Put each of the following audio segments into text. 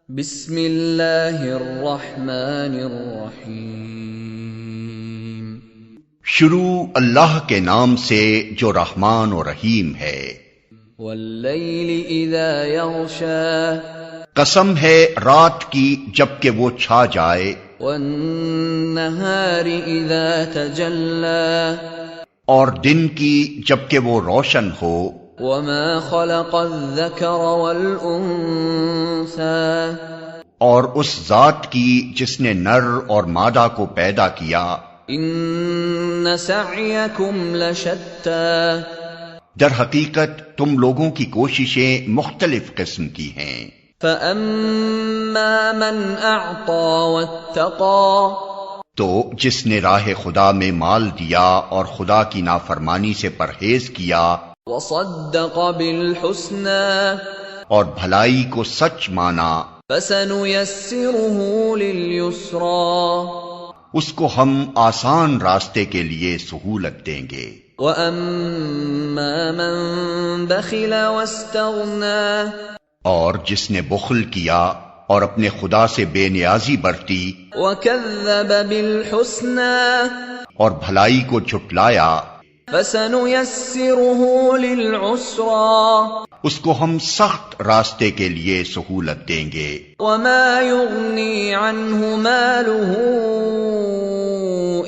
بسم اللہ الرحمن الرحیم۔ شروع اللہ کے نام سے جو رحمان و رحیم ہے۔ واللیل اذا یغشا، قسم ہے رات کی جب کہ وہ چھا جائے، والنہار اذا تجلی، اور دن کی جب کہ وہ روشن ہو، وما خلق الذکر والانثى، اور اس ذات کی جس نے نر اور مادہ کو پیدا کیا۔ ان سعیکم لشتی، در حقیقت تم لوگوں کی کوششیں مختلف قسم کی ہیں۔ فاما من اعطى واتقى، تو جس نے راہ خدا میں مال دیا اور خدا کی نافرمانی سے پرہیز کیا، وصدق بالحسنى، اور بھلائی کو سچ مانا، فسنيسره لليسرى، اس کو ہم آسان راستے کے لیے سہولت دیں گے۔ واما من بخل واستغنى، اور جس نے بخل کیا اور اپنے خدا سے بے نیازی برتی، وكذب بالحسنى، اور بھلائی کو جھٹلایا، فسنيسره للعسرى، اس کو ہم سخت راستے کے لیے سہولت دیں گے۔ وما يغني عنه ماله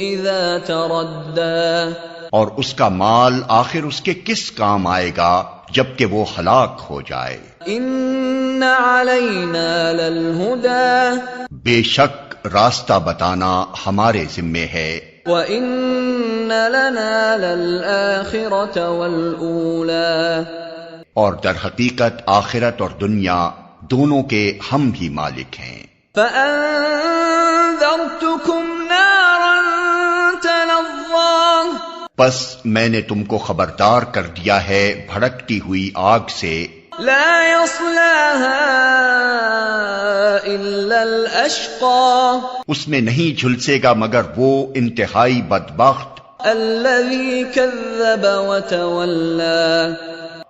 اذا تردى، اور اس کا مال آخر اس کے کس کام آئے گا جبکہ وہ ہلاک ہو جائے۔ ان علينا للهدى، بے شک راستہ بتانا ہمارے ذمے ہے، وان لنا للآخرة والأولى، اور در حقیقت آخرت اور دنیا دونوں کے ہم ہی مالک ہیں۔ فأنذرتكم نارا تلظى، پس میں نے تم کو خبردار کر دیا ہے بھڑکتی ہوئی آگ سے، لا يصلاها الا الاشقى، اس میں نہیں جھلسے گا مگر وہ انتہائی بدبخت، الذي كذب وتولى،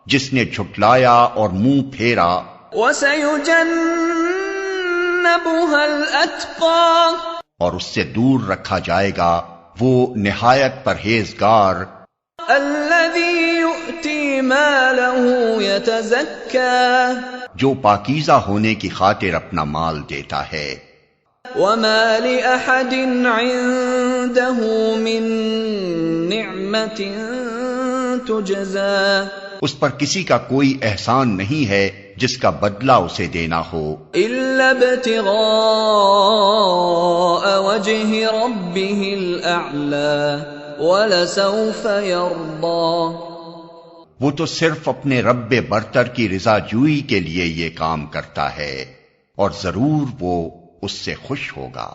جس نے جھٹلایا اور منہ پھیرا، وسيجنبها الاتقى، اور اس سے دور رکھا جائے گا وہ نہایت پرہیزگار، الذي يؤتي ماله يتزكى، جو پاکیزہ ہونے کی خاطر اپنا مال دیتا ہے۔ وما لأحد عنده من نعمة تجزى، اس پر کسی کا کوئی احسان نہیں ہے جس کا بدلہ اسے دینا ہو، إلا ابتغاء وجه ربه الأعلى ولسوف يرضى، وہ تو صرف اپنے رب برتر کی رضا جوئی کے لیے یہ کام کرتا ہے، اور ضرور وہ اس سے خوش ہوگا۔